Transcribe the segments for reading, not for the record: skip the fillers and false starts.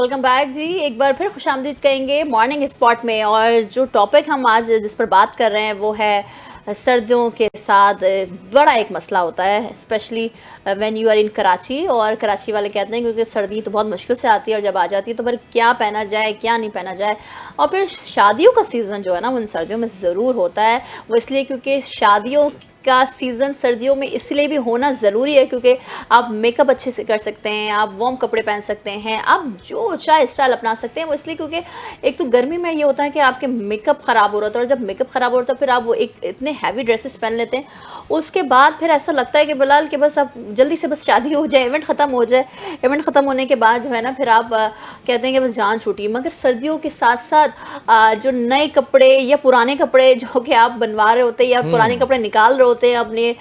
Welcome back जी। एक बार फिर खुशामदीद कहेंगे मॉर्निंग स्पॉट में। और जो टॉपिक हम आज जिस पर बात कर रहे हैं वो है सर्दियों के साथ बड़ा एक मसला होता है, specially when you are in Karachi. और कराची वाले कहते हैं क्योंकि सर्दी तो बहुत मुश्किल से आती है और जब आ जाती है तो फिर क्या पहना जाए क्या नहीं पहना जाए। और फिर शादियों का सीज़न जो है ना वो इन सर्दियों में ज़रूर होता है। वो इसलिए क्योंकि शादियों का सीज़न सर्दियों में इसलिए भी होना ज़रूरी है क्योंकि आप मेकअप अच्छे से कर सकते हैं, आप वार्म कपड़े पहन सकते हैं, आप जो चाहे स्टाइल अपना सकते हैं। वो इसलिए क्योंकि एक तो गर्मी में ये होता है कि आपके मेकअप ख़राब हो रहा होता है और जब मेकअप ख़राब हो रहा है तो फिर आप वो एक इतने हैवी ड्रेसेस पहन लेते हैं। उसके बाद फिर ऐसा लगता है कि बिलाल कि बस अब जल्दी से बस शादी हो जाए, इवेंट ख़त्म हो जाए। इवेंट ख़त्म होने के बाद जो है ना फिर आप कहते हैं कि बस जान छूटी। मगर सर्दियों के साथ साथ जो नए कपड़े या पुराने कपड़े जो कि आप बनवा रहे होते हैं या पुराने कपड़े निकाल रहे होते हैं अपने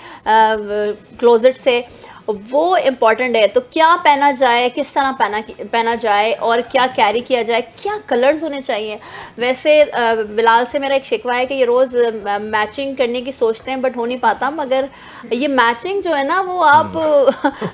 क्लोजेट से, वो इम्पॉर्टेंट है। तो क्या पहना जाए, किस तरह पहना जाए और क्या कैरी किया जाए, क्या कलर्स होने चाहिए। वैसे बिलाल से मेरा एक शिकवा है कि ये रोज़ मैचिंग करने की सोचते हैं बट हो नहीं पाता। मगर ये मैचिंग जो है ना वो आप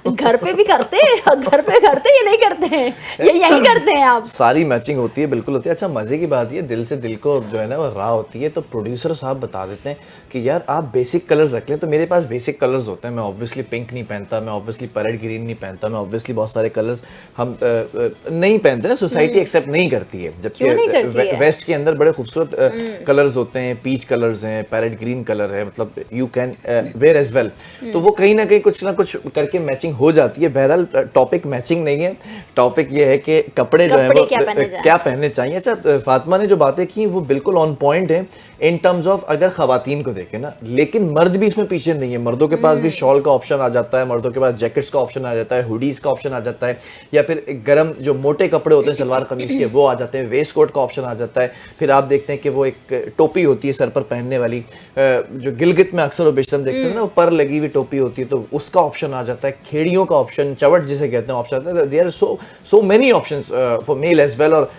घर पे भी करते हैं, घर पे करते ये नहीं करते हैं, ये यही करते हैं आप। सारी मैचिंग होती है, बिल्कुल होती है। अच्छा, मज़े की बात ये दिल से दिल को जो है ना वो राह होती है। तो प्रोड्यूसर साहब बता देते हैं कि यार आप बेसिक कलर्स रख लें। तो मेरे पास बेसिक कलर्स होते हैं। मैं ऑब्वियसली पिंक नहीं पहनता, मैं ऑब्वियसली पैरेट ग्रीन नहीं पहनता, मैं ऑब्वियसली बहुत सारे कलर्स हम नहीं पहनते ना, सोसाइटी एक्सेप्ट नहीं करती है। जबकि वेस्ट के अंदर बड़े खूबसूरत कलर्स होते हैं, पीच कलर्स हैं, पैरेट ग्रीन कलर है, मतलब you can wear as well. तो वो कहीं ना कहीं कुछ ना कुछ करके मैचिंग हो जाती है। बहरहाल टॉपिक मैचिंग नहीं है, टॉपिक ये है कि कपड़े जो है वो क्या पहनने चाहिए। अच्छा, फातिमा ने जो बातें की वो बिल्कुल ऑन पॉइंट है इन टर्म्स ऑफ अगर खवातीन को देखें ना, लेकिन मर्द भी इसमें पीछे नहीं है। मर्दों के पास भी शॉल का ऑप्शन आ जाता है, मर्दों के पास जैकेट्स का ऑप्शन आ जाता है, हुडीज का ऑप्शन आ जाता है, या फिर गर्म जो मोटे कपड़े होते हैं सलवार कमीज के वो आ जाते हैं, वेस्ट कोट का ऑप्शन आ जाता है। फिर आप देखते हैं कि वो एक टोपी होती है सर पर पहनने वाली, जो गिलगित में अक्सर बेशतर देखते हैं ना, वो पर लगी हुई टोपी होती है, तो उसका ऑप्शन आ जाता है। खेड़ियों का ऑप्शन, चवट जिसे कहते हैं, ऑप्शन आता है। There are so many options for male as well. और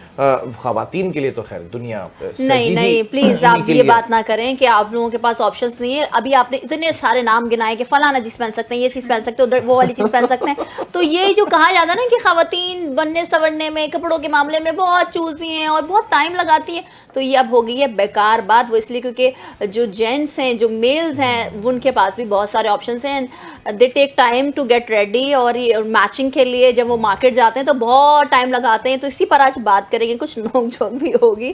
खवातीन के लिए तो खैर दुनिया नहीं प्लीज आप ये बात ना करें कि आप लोगों के पास ऑप्शंस नहीं है। अभी आपने इतने सारे नाम गिनाए कि फलाना चीज पहन सकते हैं, ये चीज पहन सकते हैं, उधर वो वाली चीज पहन सकते हैं। तो ये जो कहा जाता है ना कि खवातीन बनने संवरने में, कपड़ों के मामले में बहुत चूजी हैं और बहुत टाइम लगाती हैं, तो ये अब हो गई है बेकार बात। वो इसलिए क्योंकि जो जेंट्स हैं, जो मेल्स हैं, उनके पास भी बहुत सारे ऑप्शंस हैं। They take time to get ready. और मैचिंग के लिए जब वो मार्केट जाते हैं तो बहुत टाइम लगाते हैं। तो इसी पर आज बात करेंगे, कुछ नोक झोंक भी होगी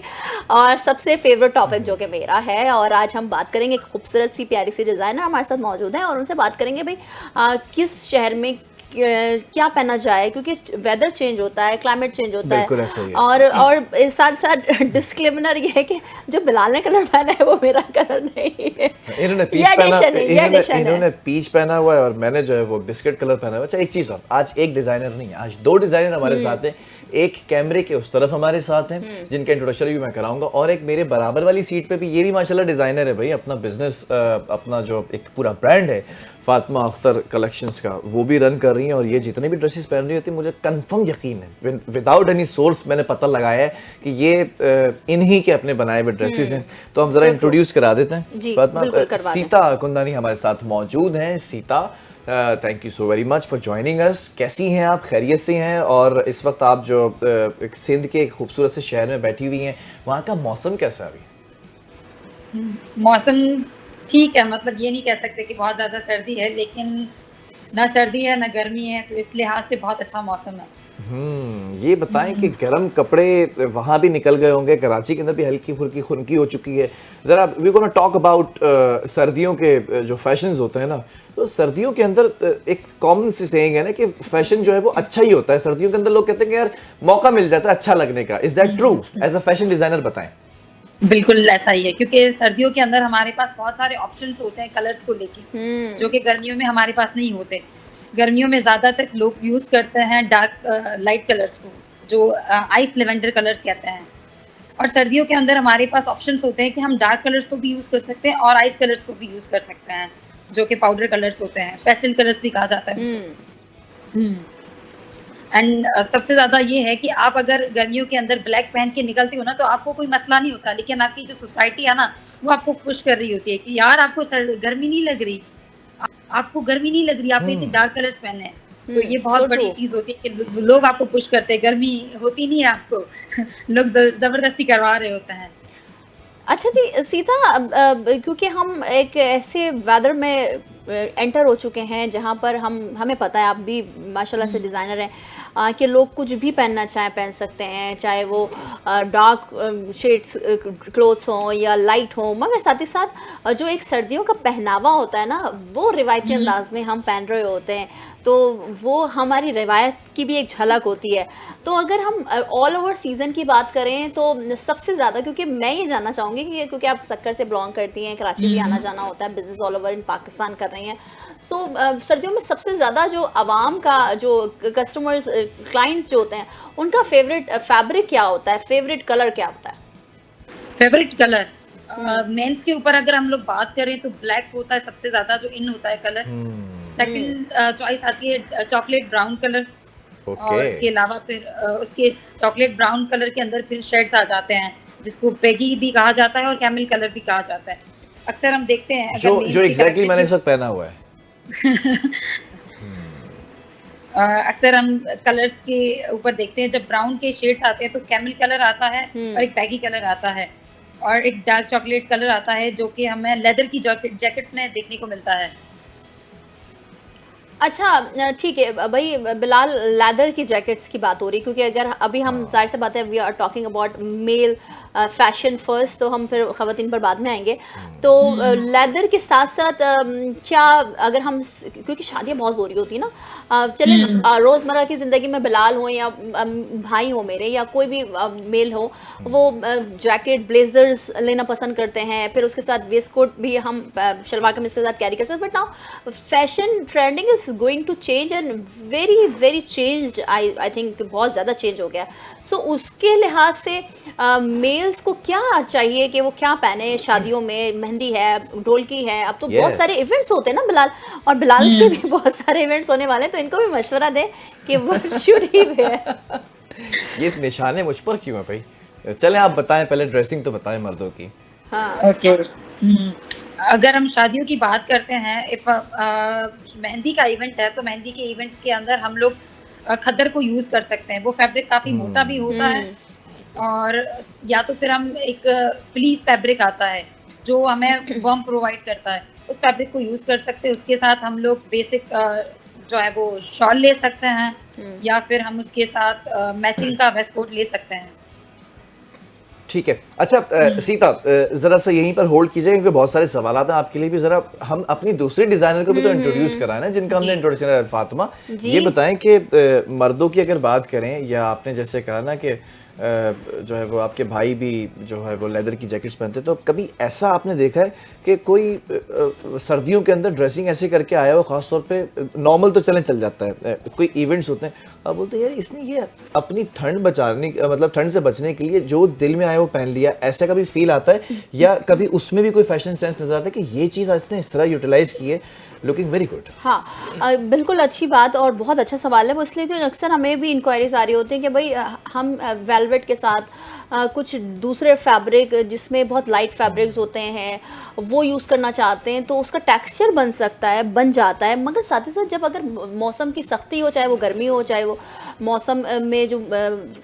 और सबसे फेवरेट टॉपिक जो कि मेरा है। और आज हम बात करेंगे, खूबसूरत सी प्यारी सी डिज़ाइनर हमारे साथ मौजूद है और उनसे बात करेंगे भाई किस शहर में क्या पहना जाए, क्योंकि वेदर चेंज होता है, क्लाइमेट चेंज होता है। और साथ साथ डिस्क्लेमर ये है कि जो बिलाल ने कलर पहना है वो मेरा कलर नहीं है। इन्होंने पीच पहना हुआ है और मैंने जो है वो बिस्किट कलर पहना हुआ है। अच्छा, एक चीज और, आज एक डिजाइनर नहीं है, आज दो डिजाइनर हमारे साथ हैं। एक कैमरे के उस तरफ हमारे साथ हैं जिनका इंट्रोडक्शन भी मैं कराऊंगा, और एक मेरे बराबर वाली सीट पे भी, ये भी माशाल्लाह डिजाइनर है भाई, अपना बिजनेस, अपना जो एक पूरा ब्रांड है फातिमा अख्तर कलेक्शंस का, वो भी रन कर रही हैं। और ये जितने भी ड्रेसेस पहन रही होती है, मुझे कंफर्म यकीन है, विदाउट एनी सोर्स मैंने पता लगाया है कि ये इन्हीं के अपने बनाए हुए ड्रेसेस हैं। तो हम जरा इंट्रोड्यूस करा देते हैं। फातिमा, सीता कुंदानी हमारे साथ मौजूद हैं। Sita, thank you so very much for joining us. कैसी हैं आप? खैरियत से हैं? और इस वक्त आप जो सिंध के एक खूबसूरत से शहर में बैठी हुई हैं, वहाँ का मौसम कैसा है अभी? मौसम ठीक है, मतलब ये नहीं कह सकते कि बहुत ज़्यादा सर्दी है, लेकिन ना सर्दी है ना गर्मी है, तो इस लिहाज से बहुत अच्छा मौसम है। ये बताएं कि गर्म कपड़े वहाँ भी निकल गए होंगे, कराची के अंदर भी हल्की फुल्की खुनकी हो चुकी है। ज़रा वी गोना टॉक अबाउट सर्दियों के जो फैशंस होते हैं ना, तो सर्दियों के अंदर एक कॉमन सी सेइंग है ना कि फैशन जो है वो अच्छा ही होता है। सर्दियों के अंदर लोग कहते हैं कि यार मौका मिल जाता है अच्छा लगने का। Is that true? As a fashion designer बताएं। बिल्कुल ऐसा ही है, क्योंकि सर्दियों के अंदर हमारे पास बहुत सारे ऑप्शंस होते हैं कलर्स को लेके, जो कि गर्मियों में हमारे पास नहीं होते। गर्मियों में ज़्यादातर लोग यूज़ करते हैं डार्क लाइट कलर्स को, जो आइस लेवेंडर कलर्स कहते हैं। और सर्दियों के अंदर हमारे पास ऑप्शंस होते हैं कि हम डार्क कलर्स को भी यूज़ कर सकते हैं और आइस कलर्स को भी यूज़ कर सकते हैं, जो कि पाउडर कलर्स होते हैं, पेस्टल कलर्स भी कहा जाता है। एंड सबसे ज़्यादा ये है कि आप अगर गर्मियों के अंदर ब्लैक पहन के निकलती हो ना, तो आपको कोई मसला नहीं होता, लेकिन आपकी जो सोसाइटी है ना, वो आपको पुश कर रही होती है कि यार आपको गर्मी नहीं लग रही, आपको गर्मी नहीं लग रही, आपने इतने डार्क कलर्स पहने हैं। तो ये बहुत so बड़ी true. चीज होती है कि लोग आपको पुश करते हैं, गर्मी होती नहीं है आपको लोग जबरदस्ती करवा रहे होते हैं। अच्छा जी सीता, क्योंकि हम एक ऐसे वेदर में एंटर हो चुके हैं जहाँ पर हमें पता है, आप भी माशाल्लाह से डिज़ाइनर हैं, कि लोग कुछ भी पहनना चाहें पहन सकते हैं, चाहे वो डार्क शेड्स क्लोथ्स हों या लाइट हों, मगर साथ ही साथ जो एक सर्दियों का पहनावा होता है ना, वो रिवायती अंदाज में हम पहन रहे होते हैं, तो वो हमारी रिवायत की भी एक झलक होती है। तो अगर हम ऑल ओवर सीज़न की बात करें तो सबसे ज़्यादा, क्योंकि मैं ये जानना चाहूँगी कि क्योंकि आप सक्कर से बिलोंग करती हैं, कराची भी आना जाना होता है, business all over in Pakistan कर रही हैं, सो सर्दियों में सबसे ज़्यादा जो आवाम का, जो कस्टमर्स क्लाइंट्स जो होते हैं, उनका फेवरेट फैब्रिक क्या होता है, फेवरेट कलर क्या होता है? फेवरेट कलर मेंस के ऊपर अगर हम लोग बात करें तो ब्लैक होता है सबसे ज्यादा जो इन होता है कलर। सेकंड चॉइस आती है चॉकलेट ब्राउन कलर। और इसके अलावा फिर उसके चॉकलेट ब्राउन कलर के अंदर फिर शेड्स आ जाते हैं, जिसको पेगी भी कहा जाता है और कैमल कलर भी कहा जाता है। अक्सर हम देखते हैं जो एग्जैक्टली मैंने इस वक्त पहना हुआ है। अक्सर हम कलर्स के ऊपर देखते हैं, जब ब्राउन के शेड्स आते हैं तो कैमल कलर आता है और एक बैगी कलर आता है और एक डार्क चॉकलेट कलर आता है, जो कि हमें लेदर की जैकेट्स में देखने को मिलता है। अच्छा ठीक है भाई बिलाल, लेदर की जैकेट्स की बात हो रही, क्योंकि अगर अभी हम जाहिर सी बात है we are talking about male fashion first, तो हम फिर ख़वातीन पर बाद में आएंगे। तो लेदर के साथ साथ क्या अगर हम, क्योंकि शादियाँ बहुत ज़रूरी होती है ना, चले रोज़मर्रा की ज़िंदगी में बिलाल हो या भाई हो मेरे या कोई भी मेल हो, वो जैकेट ब्लेजर्स लेना पसंद करते हैं, फिर उसके साथ वेस्ट कोट भी हम शलवार कमीज के साथ कैरी कर सकते हैं, but now fashion trending is going to change and very very changed, I think बहुत ज़्यादा चेंज हो गया। सो उसके लिहाज से मेल्स को क्या चाहिए कि वो क्या पहने शादियों में? मेहंदी है, ढोलकी है, अब तो बहुत सारे इवेंट्स होते हैं ना बिलाल, और बिलाल के भी बहुत सारे इवेंट्स होने वाले हैं, तो इनको भी मशवरा दें कि व्हाट शुड ही वेयर। ये निशाने मुझ पर क्यों है भाई? चलें आप बताएं, पहले ड्रेसिंग तो बताएं मर्दों की। हाँ ओके अगर हम शादियों की बात करते हैं, इफ मेहंदी का इवेंट है तो मेहंदी के इवेंट के अंदर हम लोग खद्दर को यूज कर सकते हैं। वो फैब्रिक काफी मोटा भी होता है, और या तो फिर हम एक फ्लीस फैब्रिक आता है जो हमें वर्म प्रोवाइड करता है, उस फैब्रिक को यूज कर सकते हैं। उसके साथ हम लोग बेसिक जो है वो शॉल ले सकते हैं, या फिर हम उसके साथ मैचिंग का वेस्ट कोट ले सकते हैं। ठीक है। अच्छा सीता, जरा सा यहीं पर होल्ड कीजिए क्योंकि बहुत सारे सवाल हैं आपके लिए भी। जरा हम अपनी दूसरी डिजाइनर को भी तो इंट्रोड्यूस कराएं ना, जिनका हमने इंट्रोडक्शन है, फातिमा। ये बताएं कि मर्दों की अगर बात करें, या आपने जैसे कहा ना कि जो है वो आपके भाई भी जो है वो लेदर की जैकेट्स पहनते, तो कभी ऐसा आपने देखा है कि कोई सर्दियों के अंदर ड्रेसिंग ऐसे करके आया हो, ख़ास तौर पे नॉर्मल तो चल जाता है, कोई इवेंट्स होते हैं, अब बोलते हैं यार इसने ये अपनी ठंड बचाने, मतलब ठंड से बचने के लिए जो दिल में आया वो पहन लिया, ऐसा कभी फील आता है? या कभी उसमें भी कोई फैशन सेंस नजर आता है कि ये चीज़ इसने इस तरह यूटिलाइज की है, लुकिंग वेरी गुड? हाँ बिल्कुल अच्छी बात और बहुत अच्छा सवाल है वो, इसलिए कि अक्सर हमें भी इंक्वायरीज आ रही होती है कि भाई हम वेलवेट के साथ कुछ दूसरे फैब्रिक जिसमें बहुत लाइट फैब्रिक्स होते हैं वो यूज़ करना चाहते हैं, तो उसका टेक्सचर बन सकता है, बन जाता है, मगर साथ ही साथ जब अगर मौसम की सख्ती हो, चाहे वो गर्मी हो, चाहे वो मौसम में जो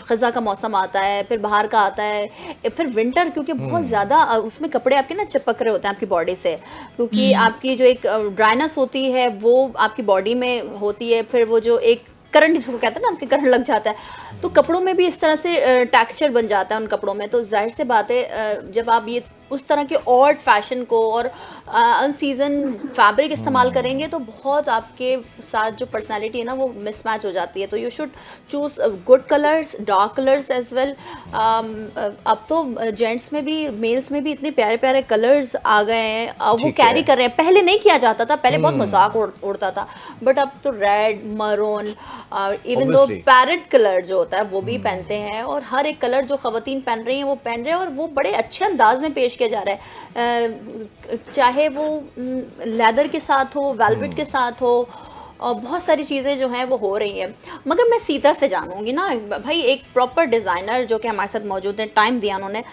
ख़ज़ा का मौसम आता है, फिर बाहर का आता है, फिर विंटर, क्योंकि बहुत ज़्यादा उसमें कपड़े आपके ना चिपक रहे होते हैं आपकी बॉडी से, क्योंकि आपकी जो एक ड्राइनेस होती है वो आपकी बॉडी में होती है, फिर वो जो एक करंट जिसको कहते हैं ना, आपके करंट लग जाता है, तो कपड़ों में भी इस तरह से टेक्सचर बन जाता है उन कपड़ों में। तो जाहिर से बात है जब आप ये उस तरह के ऑड फैशन को और अनसीजन फैब्रिक इस्तेमाल करेंगे तो बहुत आपके साथ जो पर्सनालिटी है ना वो मिसमैच हो जाती है। तो you should choose good colours, dark colours as well. अब तो जेंट्स में भी मेल्स में भी इतने प्यारे प्यारे कलर्स आ गए हैं, वो कैरी कर रहे हैं। पहले नहीं किया जाता था, पहले बहुत मजाक उड़ता था, बट अब तो red, maroon, even though parrot colour जो होता है वो भी पहनते हैं, और हर एक कलर जो खवातीन पहन रही हैं वो पहन रहे हैं, और वो बड़े अच्छे अंदाज में पेश किया जा रहा है, चाहे वो लेदर के साथ हो, वेलवेट के साथ हो, और बहुत सारी चीज़ें जो हैं वो हो रही हैं। मगर मैं सीता से जानूंगी ना भाई, एक प्रॉपर डिज़ाइनर जो कि हमारे साथ मौजूद है, टाइम दिया उन्होंने।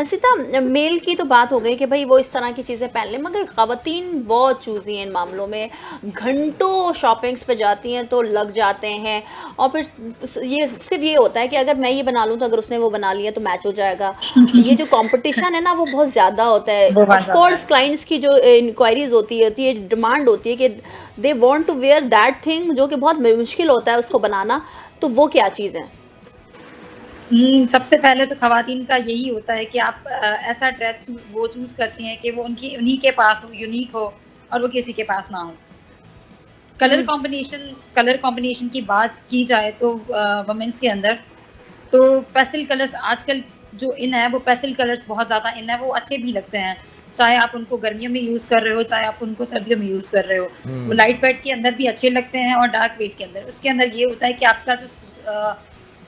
सीता, मेल की तो बात हो गई कि भाई वो इस तरह की चीज़ें पहन लें, मगर ख़वातीन बहुत चूज़ी हैं इन मामलों में, घंटों शॉपिंग्स पे जाती हैं तो लग जाते हैं, और फिर ये सिर्फ ये होता है कि अगर मैं ये बना लूँ तो अगर उसने वो बना लिया तो मैच हो जाएगा। ये जो कंपटीशन है ना वो बहुत ज़्यादा होता है। बहुत ऑफ ज्यादा कोर्स है। क्लाइंट्स की जो इंक्वायरीज होती है, डिमांड होती है कि they want to wear that thing, जो कि बहुत मुश्किल होता है उसको बनाना, तो वो क्या चीज़ है? सबसे पहले तो खवातीन का यही होता है कि आप ऐसा ड्रेस वो चूज करती हैं कि वो उनकी उन्हीं के पास हो, यूनिक हो, और वो किसी के पास ना हो। कलर कॉम्बिनेशन की बात की जाए तो वुमेन्स के अंदर तो पेस्टल कलर्स आजकल जो इन है, वो पेस्टल कलर्स बहुत ज़्यादा इन है, वो अच्छे भी लगते हैं। चाहे आप उनको गर्मियों में यूज़ कर रहे हो, चाहे आप उनको सर्दियों में यूज़ कर रहे हो। वो लाइट वेट के अंदर भी अच्छे लगते हैं और डार्क वेट के अंदर। उसके अंदर ये होता है कि आपका जो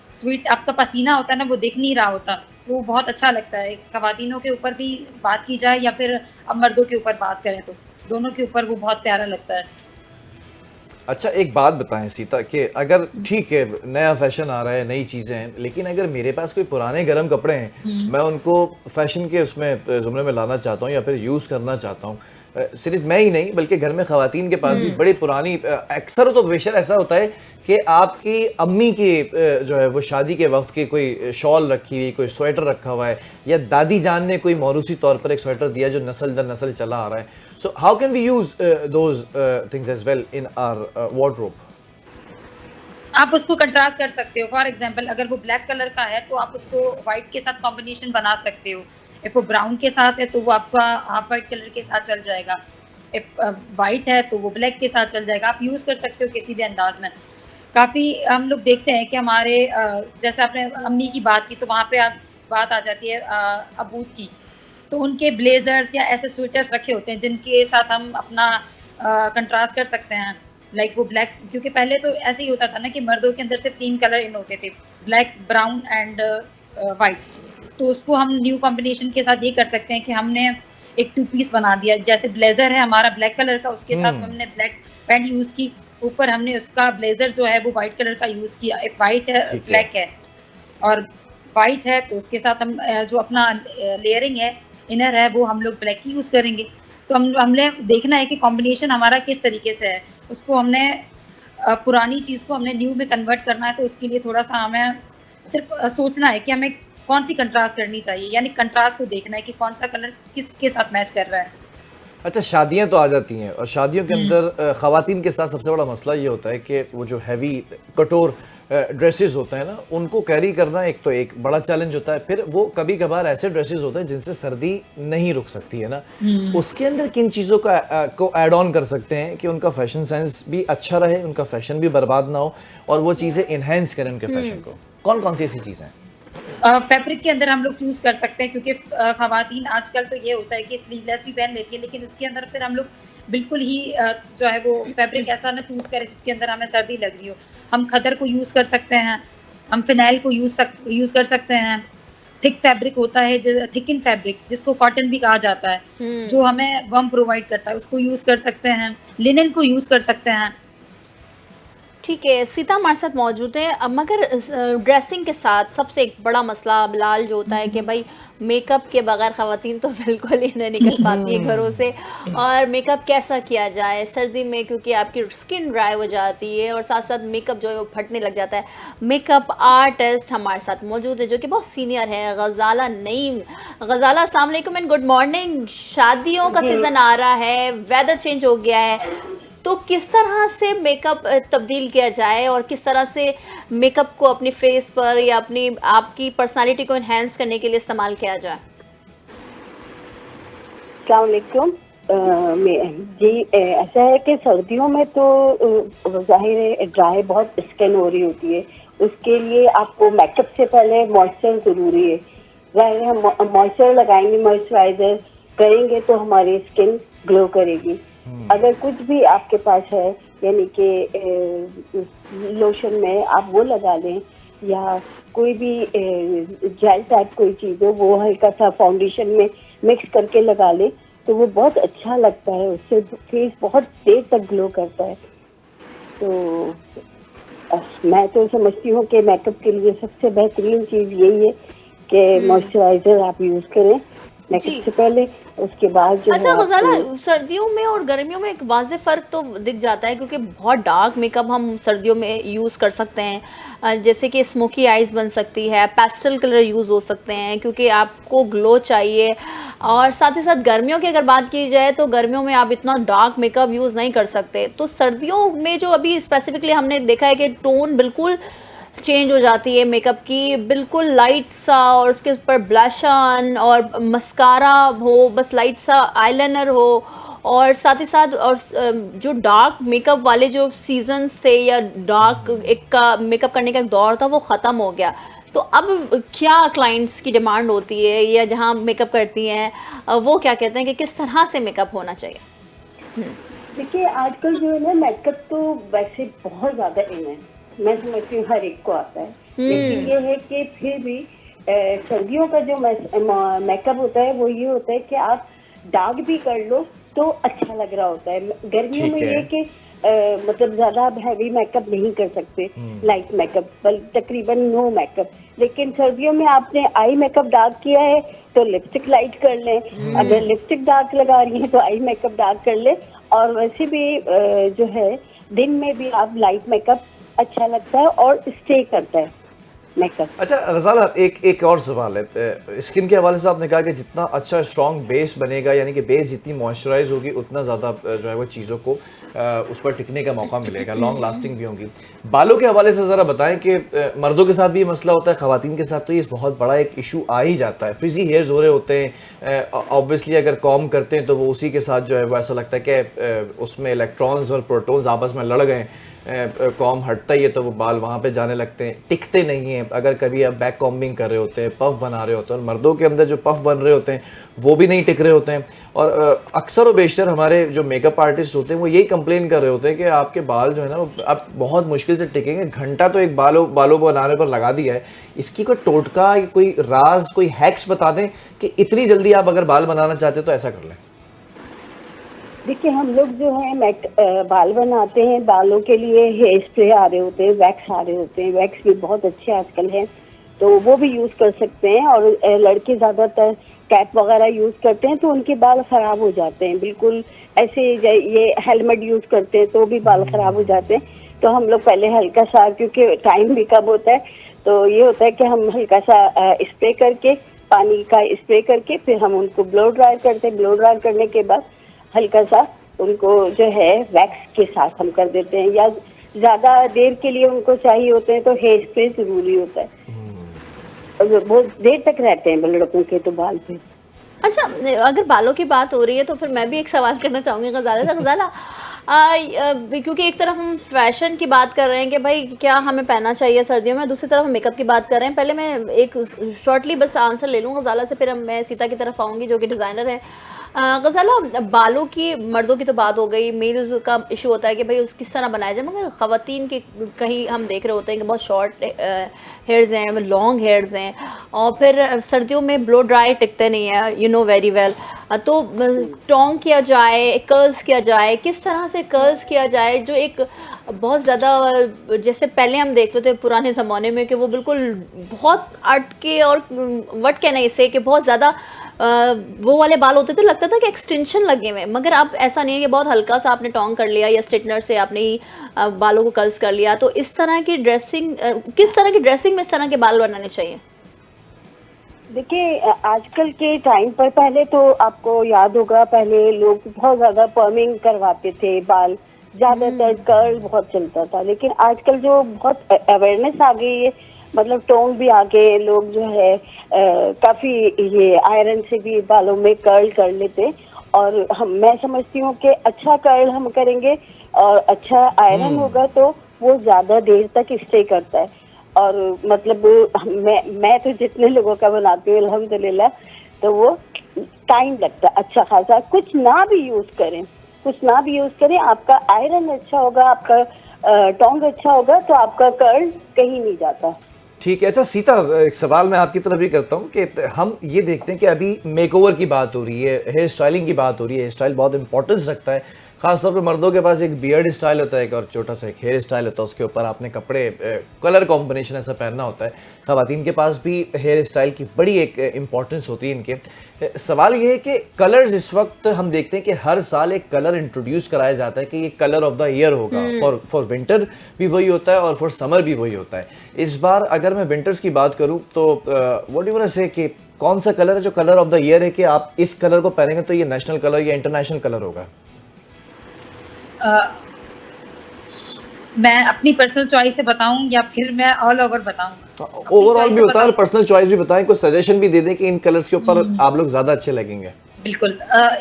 स्वीट आपका पसीना होता है ना, वो दिख नहीं रहा होता। वो बहुत अच्छा लगता है। ख़वातीनों के ऊपर भी बात की जाए या फिर अब मर्दों के ऊपर बात करें तो, दोनों के ऊपर वो बहुत प्यारा लगता है। अच्छा, एक बात बताएं सीता कि अगर ठीक है नया फैशन आ रहा है, नई चीज़ें हैं, लेकिन अगर मेरे पास कोई पुराने गर्म कपड़े हैं, मैं उनको फैशन के उसमें ज़ुमरे में लाना चाहता हूँ या फिर यूज़ करना चाहता हूँ, सिर्फ मैं ही नहीं बल्कि घर में ख़वातीन के पास भी बड़ी पुरानी, अक्सर तो बेशर ऐसा होता है कि आपकी अम्मी की जो है वो शादी के वक्त की कोई शॉल रखी हुई, कोई स्वेटर रखा हुआ है, या दादी जान ने कोई मौरूसी तौर पर एक स्वेटर दिया जो नस्ल दर नस्ल चला आ रहा है। So how can we use those things as well in our wardrobe? आप उसको कंट्रास्ट कर सकते हो। फॉर एग्जांपल अगर वो ब्लैक कलर का है तो आप उसको व्हाइट के साथ कॉम्बिनेशन बना सकते हो। इफ वो ब्राउन के साथ है तो वो आपका हाफ व्हाइट कलर के साथ चल जाएगा। इफ व्हाइट है तो वो ब्लैक के साथ चल जाएगा। आप यूज़ कर सकते हो किसी भी अंदाज में। काफ़ी हम लोग देखते हैं कि हमारे जैसे आपने अम्मी की बात की तो वहाँ पे आप बात आ जाती है अबू की। तो उनके ब्लेजर्स या ऐसे स्वेटर्स रखे होते हैं जिनके साथ हम अपना कंट्रास्ट कर सकते हैं। लाइक वो ब्लैक, क्योंकि पहले तो ऐसे ही होता था ना कि मर्दों के अंदर सिर्फ 3 कलर इन होते थे, ब्लैक, ब्राउन एंड व्हाइट। तो उसको हम न्यू कॉम्बिनेशन के साथ ये कर सकते हैं कि हमने एक 2 पीस बना दिया। जैसे ब्लेजर है हमारा ब्लैक कलर का, उसके साथ हमने ब्लैक पैंट यूज़ की, ऊपर हमने उसका ब्लेजर जो है वो व्हाइट कलर का यूज़ किया। एक व्हाइट है, ठीक है। ब्लैक है और व्हाइट है तो उसके साथ हम जो अपना लेयरिंग है, इनर है, वो हम लोग ब्लैक की यूज़ करेंगे। तो हमने देखना है कि कॉम्बिनेशन हमारा किस तरीके से है। उसको हमने पुरानी चीज़ को हमने न्यू में कन्वर्ट करना है, तो उसके लिए थोड़ा-सा हमें सिर्फ सोचना है कि हमें कौन-सी कंट्रास्ट करनी चाहिए, यानी कंट्रास्ट को देखना है कि कौन-सा कलर किसके साथ मैच कर रहा है। अच्छा, शादियां तो आ जाती हैं और शादियों के अंदर ख़वातीन के साथ सबसे बड़ा मसला ये होता है कि वो जो हैवी कटोर ड्रेसेस होते हैं ना, उनको कैरी करना एक तो एक बड़ा चैलेंज होता है। फिर वो कभी कभार ऐसे ड्रेसेस होते हैं जिनसे सर्दी नहीं रुक सकती है ना, उसके अंदर किन चीज़ों का को ऐड ऑन कर सकते हैं कि उनका फैशन सेंस भी अच्छा रहे, उनका फैशन भी बर्बाद ना हो और वो चीज़ें इन्हेंस करें उनके फैशन को? कौन कौन सी ऐसी चीज़ें हैं? फैब्रिक के अंदर हम लोग चूज़ कर सकते हैं, क्योंकि ख़वातीन आजकल तो ये होता है कि स्लीवलेस भी पहन लेती है, लेकिन उसके अंदर फिर हम लोग बिल्कुल ही जो है वो फैब्रिक ऐसा ना चूज़ करें जिसके अंदर हमें सर्दी लग रही हो। हम खदर को यूज़ कर सकते हैं, हम फिनाइल को यूज़ कर सकते हैं। थिक फैब्रिक होता है, थिकन फैब्रिक जिसको कॉटन भी कहा जाता है, जो हमें वार्म प्रोवाइड करता है, उसको यूज़ कर सकते हैं। लिनन को यूज़ कर सकते हैं। ठीक है, सीता हमारे साथ मौजूद है। मगर ड्रेसिंग के साथ सबसे एक बड़ा मसला बिलाल जो होता है कि भाई मेकअप के बगैर ख़वातीन तो बिल्कुल ही नहीं निकल पाती है घरों से। और मेकअप कैसा किया जाए सर्दी में, क्योंकि आपकी स्किन ड्राई हो जाती है और साथ साथ मेकअप जो है वो फटने लग जाता है। मेकअप आर्टिस्ट हमारे साथ मौजूद है जो कि बहुत सीनियर है, गज़ाला नईम। गज़ाला, अस्सलाम वालेकुम एंड गुड मॉर्निंग। शादियों का सीज़न आ रहा है, वेदर चेंज हो गया है, तो किस तरह से मेकअप तब्दील किया जाए और किस तरह से मेकअप को अपनी फेस पर या अपनी आपकी पर्सनालिटी को एनहांस करने के लिए इस्तेमाल किया जाए? अस्सलाम वालेकुम। जी, ऐसा है कि सर्दियों में तो ज़ाहिर है ड्राई बहुत स्किन हो रही होती है, उसके लिए आपको मेकअप से पहले मॉइस्चर ज़रूरी है। ज़ाहिर है हम मॉइस्चर लगाएंगे, मॉइस्चराइज़र करेंगे तो हमारी स्किन ग्लो करेगी। अगर कुछ भी आपके पास है यानी कि लोशन में आप वो लगा लें या कोई भी जेल टाइप कोई चीज़ हो वो हल्का सा फाउंडेशन में मिक्स करके लगा लें तो वो बहुत अच्छा लगता है, उससे फेस बहुत देर तक ग्लो करता है। तो मैं तो समझती हूँ कि मेकअप के लिए सबसे बेहतरीन चीज़ यही है कि मॉइस्चराइजर आप यूज़ करें जी। मेकअप से पहले, उसके बाद जो अच्छा है गजाला, आपको सर्दियों में और गर्मियों में एक वाज़ेह फ़र्क तो दिख जाता है, क्योंकि बहुत डार्क मेकअप हम सर्दियों में यूज़ कर सकते हैं, जैसे कि स्मोकी आइज़ बन सकती है, पेस्टल कलर यूज़ हो सकते हैं क्योंकि आपको ग्लो चाहिए। और साथ ही साथ गर्मियों की अगर बात की जाए तो गर्मियों में आप इतना डार्क मेकअप यूज़ नहीं कर सकते। तो सर्दियों में जो अभी स्पेसिफिकली हमने देखा है कि टोन बिल्कुल चेंज हो जाती है मेकअप की, बिल्कुल लाइट सा, और उसके ऊपर ब्लश ऑन और मस्कारा हो, बस लाइट सा आईलाइनर हो, और साथ ही साथ और जो डार्क मेकअप वाले जो सीजन्स थे या डार्क एक का मेकअप करने का एक दौर था वो ख़त्म हो गया। तो अब क्या क्लाइंट्स की डिमांड होती है या जहाँ मेकअप करती हैं वो क्या कहते हैं कि किस तरह से मेकअप होना चाहिए? देखिए आजकल जो है ना मेकअप तो वैसे बहुत ज्यादा इन है, मैं समझती हूँ हर एक को आता है, लेकिन ये है कि फिर भी सर्दियों का जो मेकअप होता है वो ये होता है कि आप डार्क भी कर लो तो अच्छा लग रहा होता है। गर्मियों में ठीक है। ये कि मतलब ज्यादा आप हैवी मेकअप नहीं कर सकते, लाइट मेकअप तकरीबन नो मेकअप। लेकिन सर्दियों में आपने आई मेकअप डार्क किया है तो लिपस्टिक लाइट कर लें, अगर लिपस्टिक डार्क लगा रही हैं तो आई मेकअप डार्क कर लें। और वैसे भी जो है दिन में भी आप लाइट मेकअप अच्छा लगता है और स्टे करता है मेकअप। अच्छा गजाला, एक और सवाल है स्किन के हवाले से। आपने कहा कि जितना अच्छा स्ट्रॉन्ग बेस बनेगा, यानी कि बेस जितनी मॉइस्चराइज होगी उतना ज़्यादा जो है वो चीज़ों को उस पर टिकने का मौका मिलेगा, लॉन्ग लास्टिंग भी होंगी। बालों के हवाले से ज़रा बताएं कि मर्दों के साथ भी ये मसला होता है, ख़वातीन के साथ तो ये बहुत बड़ा एक इशू आ ही जाता है, फ्रिजी हेयर्स हो रहे होते हैं। ऑब्वियसली अगर कॉम करते हैं तो वो उसी के साथ जो है वो ऐसा लगता है कि उसमें इलेक्ट्रॉन्स और प्रोटॉन्स आपस में लड़ गए, कॉम हटता ही है तो वो बाल वहाँ पे जाने लगते हैं, टिकते नहीं हैं। अगर कभी आप बैक कॉम्बिंग कर रहे होते हैं, पफ बना रहे होते हैं, और मर्दों के अंदर जो पफ बन रहे होते हैं वो भी नहीं टिक रहे होते हैं। और अक्सर व बेशतर हमारे जो मेकअप आर्टिस्ट होते हैं वो यही कंप्लेन कर रहे होते हैं कि आपके बाल जो है ना वो अब बहुत मुश्किल से टिकेंगे। घंटा तो एक बालों बनाने पर लगा दिया है, इसकी कोई टोटका, कोई राज, कोई हैक्स बता दें कि इतनी जल्दी आप अगर बाल बनाना चाहते हो तो ऐसा कर लें। देखिए हम लोग जो है बाल बनाते हैं, बालों के लिए हेयर स्प्रे आ रहे होते हैं, वैक्स आ रहे होते हैं, वैक्स भी बहुत अच्छे आजकल हैं तो वो भी यूज कर सकते हैं। और लड़के ज्यादातर कैप वगैरह यूज करते हैं तो उनके बाल खराब हो जाते हैं, बिल्कुल ऐसे ये हेलमेट यूज करते हैं तो भी बाल खराब हो जाते हैं। तो हम लोग पहले हल्का सा, क्योंकि टाइम भी कम होता है, तो ये होता है कि हम हल्का सा स्प्रे करके, पानी का स्प्रे करके फिर हम उनको ब्लो ड्राई करते हैं। ब्लो ड्राई करने के बाद हल्का सा उनको जो है वैक्स के साथ हम कर देते हैं, या ज्यादा देर के लिए उनको चाहिए होते हैं तो हेयर स्प्रे जरूरी होता है, और बहुत देर तक रहते हैं लड़कों के तो बाल पे। अच्छा, अगर बालों की बात हो रही है तो फिर मैं भी एक सवाल करना चाहूँगी गजाला से। गजाला, क्योंकि एक तरफ हम फैशन की बात कर रहे हैं कि भाई क्या हमें पहनना चाहिए सर्दियों में, दूसरी तरफ हम मेकअप की बात कर रहे हैं। पहले मैं एक शॉर्टली बस आंसर ले लूँ गजाला से, फिर मैं सीता की तरफ आऊँगी जो कि डिज़ाइनर है। गजाला, बालों की, मर्दों की तो बात हो गई, मेल्स का इशू होता है कि भाई उस किस तरह बनाया जाए, मगर ख़वातीन के कहीं हम देख रहे होते हैं कि बहुत शॉर्ट हेयर्स हैं, लॉन्ग हेयर्स हैं, और फिर सर्दियों में ब्लो ड्राई टिकते नहीं है, यू नो वेरी वेल। तो टोंग किया जाए, कर्ल्स किया जाए, किस तरह से कर्ल्स किया जाए जो एक बहुत ज़्यादा, जैसे पहले हम देखते थे पुराने ज़माने में कि वो बिल्कुल बहुत अटके और वट के नहीं से कि बहुत ज़्यादा वो वाले बाल होते थे, लगता था कि एक्सटेंशन लगे हुए, मगर अब ऐसा नहीं है कि बहुत हल्का सा आपने टोंग कर लिया या स्ट्रेटनर से आपने ही बालों को कर्ल्स कर लिया। तो इस तरह की ड्रेसिंग, किस तरह की ड्रेसिंग में इस तरह के बाल बनाने चाहिए? देखिए आजकल के टाइम पर, पहले तो आपको याद होगा पहले लोग बहुत ज्यादा पर्मिंग करवाते थे, बाल ज्यादातर कर्ल बहुत चलता था। लेकिन आजकल जो बहुत अवेयरनेस आ गई है, मतलब टोंग भी आ गए, लोग जो है काफी ये आयरन से भी बालों में कर्ल कर लेते। और मैं समझती हूँ कि अच्छा कर्ल हम करेंगे और अच्छा आयरन होगा तो वो ज्यादा देर तक स्टे करता है। और मतलब मैं तो जितने लोगों का बनाती हूँ अल्हम्दुलिल्लाह, तो वो टाइम लगता है अच्छा खासा। कुछ ना भी यूज करें, आपका आयरन अच्छा होगा, आपका टोंग अच्छा होगा तो आपका कर्ल कहीं नहीं जाता। ठीक है। अच्छा सीता, एक सवाल मैं आपकी तरफ भी करता हूँ कि हम ये देखते हैं कि अभी मेकओवर की बात हो रही है, हेयर स्टाइलिंग की बात हो रही है, हेयर स्टाइल बहुत इंपॉर्टेंस रखता है, खासतौर पे मर्दों के पास एक बियर्ड स्टाइल होता है, एक और छोटा सा एक हेयर स्टाइल होता है, उसके ऊपर आपने कपड़े कलर कॉम्बिनेशन ऐसा पहनना होता है। ख़वातीन के पास भी हेयर स्टाइल की बड़ी एक इंपॉर्टेंस होती है इनके। सवाल ये है कि कलर्स इस वक्त हम देखते हैं कि हर साल एक कलर इंट्रोड्यूस कराया जाता है कि ये कलर ऑफ द ईयर होगा, फॉर विंटर भी वही होता है और फॉर समर भी वही होता है। इस बार अगर मैं विंटर्स की बात करूं तो व्हाट यू वांट टू से कि कौन सा कलर है जो कलर ऑफ द ईयर है कि आप इस कलर को पहनेंगे तो ये नेशनल कलर या इंटरनेशनल कलर होगा? मैं अपनी पर्सनल चॉइस से बताऊं या फिर मैं ऑल ओवर बताऊं? ओवरऑल भी बताएं और पर्सनल चॉइस भी बताएं, कुछ सजेशन भी दे दें कि इन कलर्स के ऊपर आप लोग ज्यादा अच्छे लगेंगे। बिल्कुल।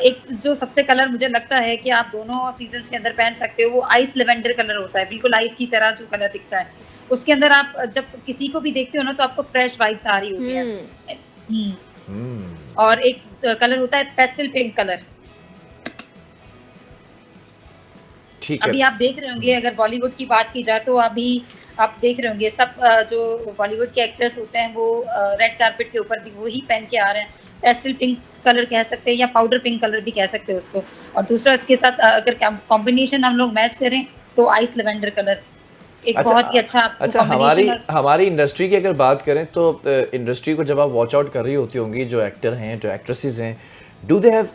एक जो सबसे कलर मुझे लगता है कि आप दोनों सीजन्स के अंदर पहन सकते हो, वो आइस लेवेंडर कलर होता है, बिल्कुल आइस की तरह जो कलर दिखता है। उसके अंदर आप जब किसी को भी देखते हो ना तो आपको फ्रेश वाइब्स आ रही होती है। और एक कलर होता है पेस्टल पिंक कलर। ठीक है। अभी आप देख रहे होंगे, अगर बॉलीवुड की बात की जाए तो अभी आप देख रहे होंगे सब जो बॉलीवुड के एक्टर्स होते हैं वो रेड कारपेट के ऊपर भी वही पहन के आ रहे हैं। पेस्टल पिंक कलर कह सकते हैं या पाउडर पिंक कलर भी कह सकते हैं उसको। और दूसरा इसके साथ अगर कॉम्बिनेशन हम लोग मैच करें तो आइस लेवेंडर कलर एक बहुत ही अच्छा हमारी इंडस्ट्री की अगर बात करें तो इंडस्ट्री को जब आप वॉच आउट कर रही होती होंगी, जो एक्टर हैं, जो एक्ट्रेसेस हैं, do they have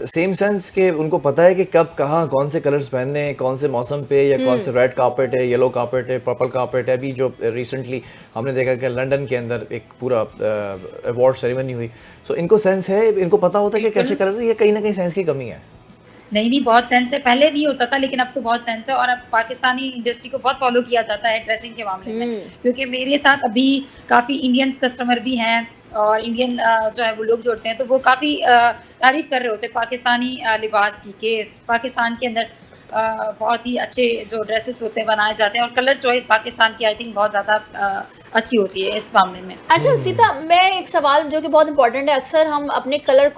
same sense कि उनको पता है कि कब कहाँ कौन से कलर्स पहनने हैं, कौन से मौसम पे, या कौन से रेड कार्पेट है, येलो कार्पेट है, पर्पल कार्पेट है? अभी जो रिसेंटली हमने देखा कि लंदन के अंदर एक पूरा अवार्ड सेरेमनी हुई, सो इनको सेंस है, इनको पता होता है कि कैसे कलर्स है, ये कहीं ना कहीं सेंस की कमी है? नहीं, बहुत सेंस है। पहले नहीं होता था लेकिन अब तो बहुत सेंस है। और अब पाकिस्तानी इंडस्ट्री को बहुत फॉलो किया जाता है ड्रेसिंग के मामले में, क्योंकि मेरे साथ अभी काफ़ी इंडियन कस्टमर भी हैं और इंडियन जो है वो लोग जोड़ते हैं, तो वो काफ़ी तारीफ कर रहे होते हैं पाकिस्तानी लिबास की, कि पाकिस्तान के अंदर बहुत ही अच्छे जो ड्रेसेस होते हैं बनाए जाते हैं। और कलर चॉइस पाकिस्तान की आई थिंक बहुत ज़्यादा अच्छी होती है इस मामले में। अच्छा सीता, मैं एक सवाल जो कि बहुत इंपॉर्टेंट है, अक्सर हम अपने कलर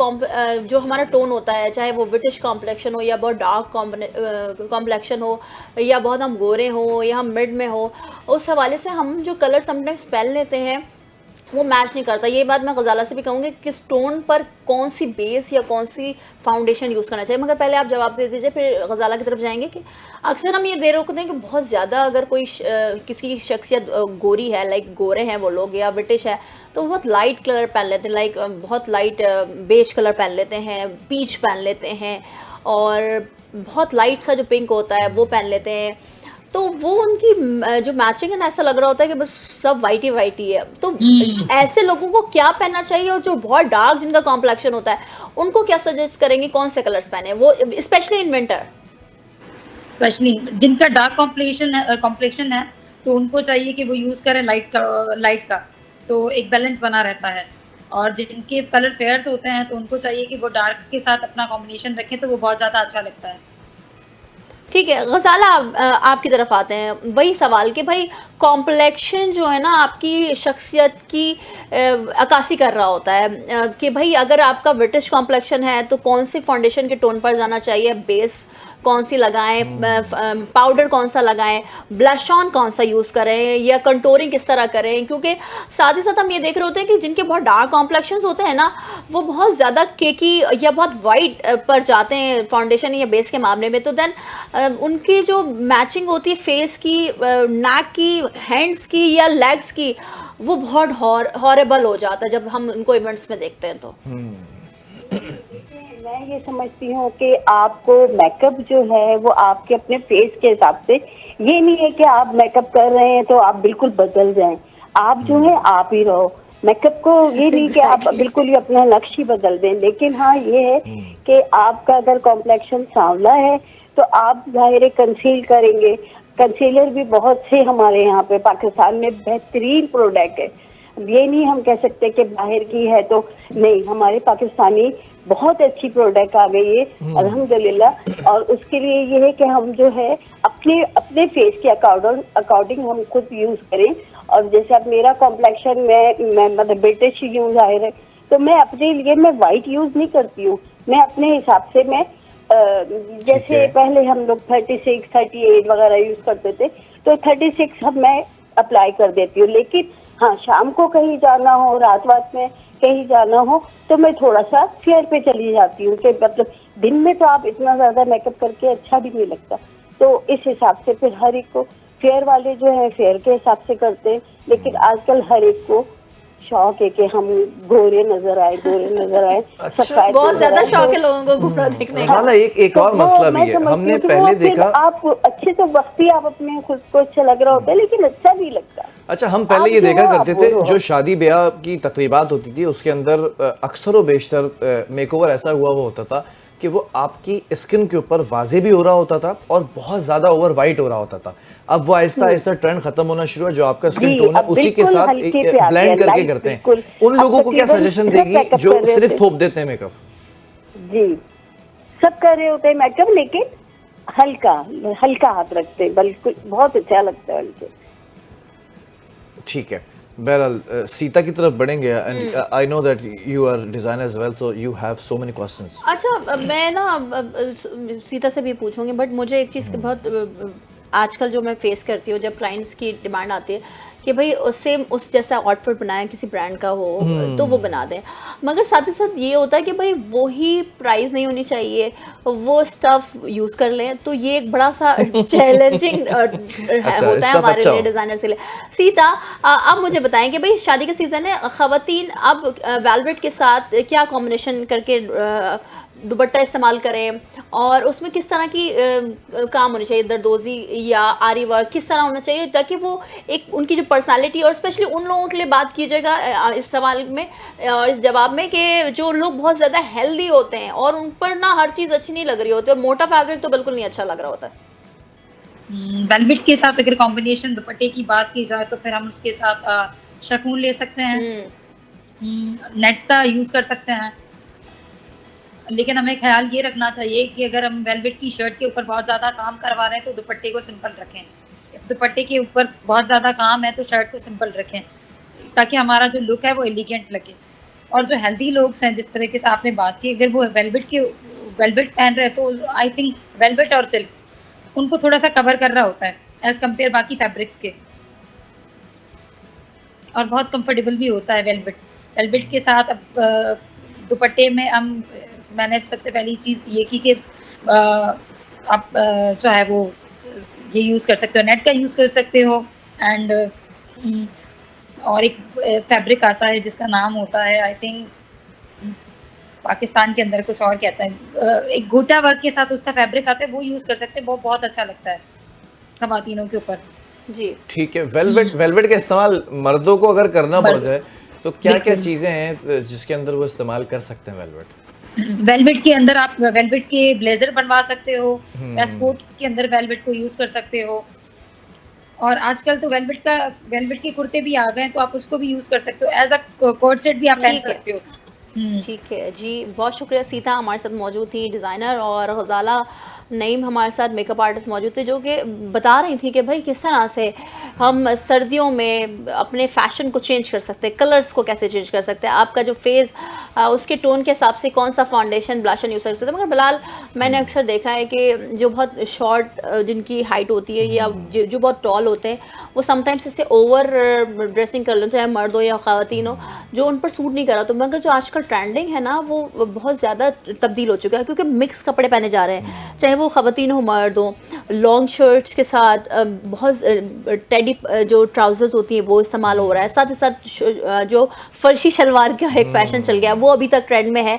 जो हमारा टोन होता है, चाहे वो ब्रिटिश कॉम्प्लेक्शन हो या बहुत डार्क कॉम्प्लेक्शन हो या बहुत हम गोरे हो या हम मिड में हो, उस हवाले से हम जो कलर समटाइम्स पहन लेते हैं वो मैच नहीं करता। ये बात मैं गजाला से भी कहूँगी, किस टोन पर कौन सी बेस या कौन सी फाउंडेशन यूज़ करना चाहिए। मगर पहले आप जवाब दे दीजिए, फिर गजाला की तरफ जाएंगे। कि अक्सर हम ये देख रहे हैं कि बहुत ज़्यादा अगर कोई किसी शख्सियत गोरी है, लाइक गोरे हैं वो लोग या ब्रिटिश है, तो बहुत लाइट कलर पहन लेते हैं, लाइक बहुत लाइट बेज कलर पहन लेते हैं, पीच पहन लेते हैं, और बहुत लाइट सा जो पिंक होता है वो पहन लेते हैं। तो वो उनकी जो मैचिंग है ना, ऐसा लग रहा होता है कि बस सब वाइट ही है। तो ऐसे लोगों को क्या पहनना चाहिए? और जो बहुत डार्क जिनका कॉम्प्लेक्शन होता है उनको क्या सजेस्ट करेंगे, कौन से कलर्स पहने वो, स्पेशली इन विंटर? स्पेशली जिनका डार्क कॉम्प्लेक्शन है तो उनको चाहिए कि वो यूज करें लाइट का, तो एक बैलेंस बना रहता है। और जिनके कलर फेयर्स होते हैं तो उनको चाहिए कि वो डार्क के साथ अपना कॉम्बिनेशन रखें, तो वो बहुत ज़्यादा अच्छा लगता है। ठीक है गजाला, आपकी तरफ आते हैं। वही सवाल कि भाई कॉम्प्लेक्शन जो है ना आपकी शख्सियत की अक्कासी कर रहा होता है, कि भाई अगर आपका ब्रिटिश कॉम्प्लेक्शन है तो कौन सी फाउंडेशन के टोन पर जाना चाहिए, बेस कौन सी लगाएं, पाउडर कौन सा लगाएं, ब्लश ऑन कौन सा यूज़ करें, या कंटोरिंग किस तरह करें। क्योंकि साथ ही साथ हम ये देख रहे होते हैं कि जिनके बहुत डार्क कॉम्प्लेक्शंस होते हैं ना, वो बहुत ज़्यादा केकी या बहुत वाइट पर जाते हैं फाउंडेशन या बेस के मामले में, तो देन उनकी जो मैचिंग होती है फेस की, नेक की, हैंड्स की या लेग्स की, वो बहुत हॉरेबल हो जाता है जब हम उनको इवेंट्स में देखते हैं। तो मैं ये समझती हूँ कि आपको मेकअप जो है वो आपके अपने फेस के हिसाब से, ये नहीं है कि आप मेकअप कर रहे हैं तो आप बिल्कुल बदल जाएं। आप जो है आप ही रहो। मेकअप को ये नहीं कि आप बिल्कुल ही अपना नक्श ही बदल दें। लेकिन हाँ ये है कि आपका अगर कॉम्प्लेक्शन सांवला है तो आप जाहिर कंसील करेंगे। कंसीलर भी बहुत से हमारे यहाँ पे पाकिस्तान में बेहतरीन प्रोडक्ट है। ये नहीं हम कह सकते कि बाहर की है तो नहीं, हमारे पाकिस्तानी बहुत अच्छी प्रोडक्ट आ गई है अल्हम्दुलिल्लाह। और उसके लिए ये है कि हम जो है अपने फेस के अकॉर्डिंग हम खुद यूज करें। और जैसे अब मेरा कॉम्प्लेक्शन मैं मतलब ब्रिटिश यूज जाहिर है, तो मैं अपने लिए मैं वाइट यूज नहीं करती हूँ। मैं अपने हिसाब से मैं जैसे पहले हम लोग 36, 38 वगैरह यूज करते थे, तो 36 अब मैं अप्लाई कर देती हूँ। लेकिन हाँ शाम को कहीं जाना हो, रात में कहीं जाना हो तो मैं थोड़ा सा फेयर पे चली जाती हूँ कि मतलब दिन में तो आप इतना ज्यादा मेकअप करके अच्छा भी नहीं लगता। तो इस हिसाब से फिर हर एक को फेयर वाले जो है फेयर के हिसाब से करते हैं, लेकिन आजकल हर एक को शौक है कि हम गोरे नजर आए, गोरे नजर आए, अच्छा, सफेद बहुत नजर ज्यादा आए। शौक है लोगों को घूमना देखने का। गजाला एक तो और वो मसला मैं भी है, समझती हमने हूँ कि वो पहले फिर देखा। आप अच्छे तो वक्त ही आप अपने खुद को अच्छा लग रहा होता है, लेकिन अच्छा भी लगता। अच्छा, हम पहले आप ये जो देखा हो, करते आप थे वो हो। जो शादी ब्याह की तकरीबात होती थी उसके अंदर अक्सर व बेशतर मेकओवर ऐसा हुआ वो होता था कि वो आपकी स्किन के ऊपर वाजे भी हो रहा होता था और बहुत ज़्यादा ओवर वाइट हो रहा होता था। अब वो आहिस्ता आहिस्ता ट्रेंड खत्म होना शुरू है, जो आपका स्किन जी, टोन है अब उसी के बिल्कुल साथ हल्के पे आते ब्लेंड हैं, करके लाइट करते हैं। बिल्कुल। उन अब लोगों को क्या तकरीबन सजेशन सब देगी मेकअप जो कर रहे सिर्फ होते थोप देते हैं मेकअप? जी, सब कर रहे होते हैं मेकअप, लेकिन हल्का हल्का हाथ रखते हैं, बिल्कुल बहुत अच्छा लगता है उनसे। ठीक है, बहरहाल सीता की तरफ बढ़ेंगे and I know that you are designer as well, so you have so many questions. अच्छा, मैं ना सीता से भी पूछूंगी, बट मुझे एक चीज़ की बहुत आजकल जो मैं फेस करती हूँ जब क्लाइंट्स की डिमांड आती है कि भाई सेम उस जैसा आउटफिट बनाया किसी ब्रांड का हो तो वो बना दें, मगर साथ ही साथ ये होता है कि भाई वही प्राइस नहीं होनी चाहिए, वो स्टफ यूज़ कर लें, तो ये एक बड़ा सा चैलेंजिंग अच्छा, होता है stuff हमारे अच्छा लिए हो। डिज़ाइनर के लिए। सीता, अब मुझे बताएं कि भाई शादी का सीज़न है, ख़वातीन अब वेलवेट के साथ क्या कॉम्बिनेशन करके दुपट्टा इस्तेमाल करें, और उसमें किस तरह की काम होनी चाहिए, दरदोजी या आरी वर्क किस तरह होना चाहिए, ताकि वो एक उनकी जो पर्सनालिटी, और स्पेशली उन लोगों के लिए बात कीजिएगा इस सवाल में और इस जवाब में कि जो लोग बहुत ज़्यादा हेल्दी होते हैं और उन पर ना हर चीज़ अच्छी नहीं लग रही होती, और मोटा फैब्रिक तो बिल्कुल नहीं अच्छा लग रहा होता है। वेलवेट के साथ अगर कॉम्बिनेशन दुपट्टे की बात की जाए तो फिर हम उसके साथ शकून ले सकते हैं, नेट का यूज़ कर सकते हैं, लेकिन हमें ख्याल ये रखना चाहिए कि अगर हम वेलवेट की शर्ट के ऊपर बहुत ज़्यादा काम करवा रहे हैं तो दुपट्टे को सिंपल रखें। दुपट्टे के ऊपर बहुत ज़्यादा काम है तो शर्ट को सिंपल रखें, ताकि हमारा जो लुक है वो एलिगेंट लगे। और जो हेल्दी लोग हैं, जिस तरीके से आपने बात की, अगर वो वेलवेट पहन रहे हैं तो आई थिंक वेलवेट और सिल्क उनको थोड़ा सा कवर कर रहा होता है एज कम्पेयर बाकी फैब्रिक्स के, और बहुत कंफर्टेबल भी होता है वेलवेट। वेलवेट के साथ अब दुपट्टे में मैंने सबसे पहली चीज़ ये की कि आप जो है वो ये यूज़ कर सकते हो, नेट का यूज़ कर सकते हो, एंड और एक फैब्रिक आता है जिसका नाम होता है आई थिंक पाकिस्तान के अंदर कुछ और कहता है, एक गोटा वर्क के साथ उसका फैब्रिक आता है, वो यूज़ कर सकते हैं, वो बहुत अच्छा लगता है ख़वातीनों के ऊपर। जी ठीक है, वेलवेट का इस्तेमाल मर्दों को अगर करना पड़ जाए तो क्या क्या चीज़ें हैं जिसके अंदर वो इस्तेमाल कर सकते हैं वेलवेट? वेलवेट के अंदर आप वेलवेट के ब्लेजर बनवा सकते हो, वेस्टकोट के अंदर वेलवेट को यूज़ कर सकते हो, और आजकल तो वेलवेट के कुर्ते भी आ गए हैं तो आप उसको भी यूज़ कर सकते हो, एज अ कोट सेट भी आप पहन सकते हो। ठीक है जी, बहुत शुक्रिया। सीता हमारे साथ मौजूद थी, डिज़ाइनर, और गजाला नईम हमारे साथ मेकअप आर्टिस्ट मौजूद थे, जो कि बता रही थी कि भाई किस तरह से हम सर्दियों में अपने फैशन को चेंज कर सकते हैं, कलर्स को कैसे चेंज कर सकते हैं, आपका जो फेस उसके टोन के हिसाब से कौन सा फाउंडेशन ब्लशन यूज़ कर सकते हैं। मगर बिलाल, मैंने अक्सर देखा है कि जो बहुत शॉर्ट जिनकी हाइट होती है या जो बहुत टॉल होते हैं, वो समटाइम्स इससे ओवर ड्रेसिंग कर लेते हैं, चाहे मर्द हो या ख़वातीन हो, जो उन पर सूट नहीं करा। तो मगर जो आजकल ट्रेंडिंग है ना, वो बहुत ज़्यादा तब्दील हो चुका है, क्योंकि मिक्स कपड़े पहने जा रहे हैं, चाहे वो ख़वातीन हो मर्द हो, लॉन्ग शर्ट्स के साथ बहुत टेडी जो ट्राउजर्स होती हैं वो इस्तेमाल हो रहा है, साथ ही साथ जो फर्शी शलवार का एक फैशन चल गया वो अभी तक ट्रेंड में है।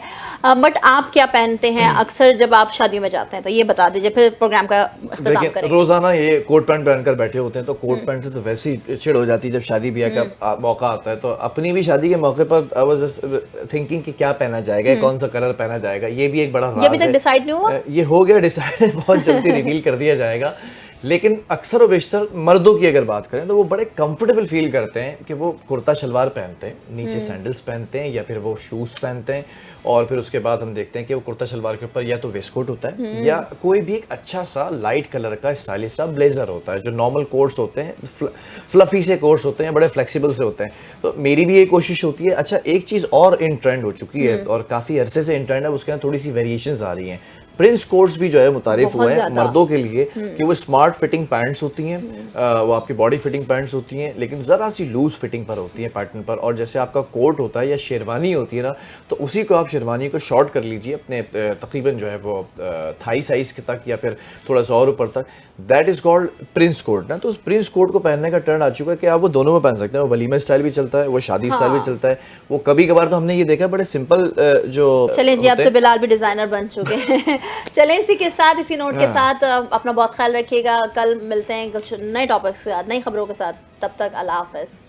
बट आप क्या पहनते हैं अक्सर जब आप शादियों में जाते हैं, तो ये बता दीजिए, फिर प्रोग्राम का इख्तिताम करेंगे। रोजाना ये कोट पैंट पहनकर बैठे होते हैं तो कोट पैंट से तो वैसे ही चिढ़ हो जाती है जब शादी ब्याह का मौका आता है। तो अपनी भी शादी के मौके पर आई वाज जस्ट थिंकिंग कि क्या पहना जाएगा, कौन सा कलर पहना जाएगा, ये भी एक बड़ा राज है। ये अभी तक डिसाइड नहीं हुआ? ये हो गया डिसाइड, बहुत जल्दी रिवील कर दिया जाएगा। लेकिन अक्सर और बेशतर मर्दों की अगर बात करें तो वो बड़े कंफर्टेबल फील करते हैं कि वो कुर्ता शलवार पहनते हैं, नीचे सैंडल्स पहनते हैं या फिर वो शूज़ पहनते हैं, और फिर उसके बाद हम देखते हैं कि वो कुर्ता शलवार के ऊपर या तो वेस्टकोट होता है या कोई भी एक अच्छा सा लाइट कलर का स्टाइलिश सा ब्लेजर होता है। जो नॉर्मल कोट्स होते हैं, फ्लफी से कोट्स होते हैं, बड़े फ्लेक्सिबल से होते हैं। तो मेरी भी ये कोशिश होती है। अच्छा, एक चीज़ और इन ट्रेंड हो चुकी है और काफ़ी अरसे से इन ट्रेंड है, उसके अंदर थोड़ी सी वेरिएशंस आ रही हैं। प्रिंस कोट्स भी जो है मुतारिफ बहुत हुए हैं ज़्यादा। मर्दों के लिए कि वो स्मार्ट फिटिंग पैंट्स होती हैं, वो आपकी बॉडी फिटिंग पैंट्स होती हैं, लेकिन ज़रा सी लूज फिटिंग पर होती है पैटर्न पर। और जैसे आपका कोट होता है या शेरवानी होती है ना, तो उसी को आप शेरवानी को शॉर्ट कर लीजिए अपने तकरीबन जो है वो थाई साइज के तक या फिर थोड़ा सा और ऊपर तक, that is called prince coat ना। तो उस प्रिंस कोट को पहनने का टर्न आ चुका है कि आप वो दोनों में पहन सकते हैं। वो वलीमा स्टाइल भी चलता है, वो शादी स्टाइल भी चलता है, वो कभी कभार तो हमने ये देखा बड़े सिंपल जो चलें जी, अब होते तो हैं। बिलाल भी डिजाइनर बन चुके हैं। चलें इसी के साथ, इसी नोट के साथ अपना बहुत ख्याल रखिएगा। कल मिलते हैं कुछ नए टॉपिक्स के साथ, नई खबरों के साथ। तब तक अल्लाह हाफ़िज़।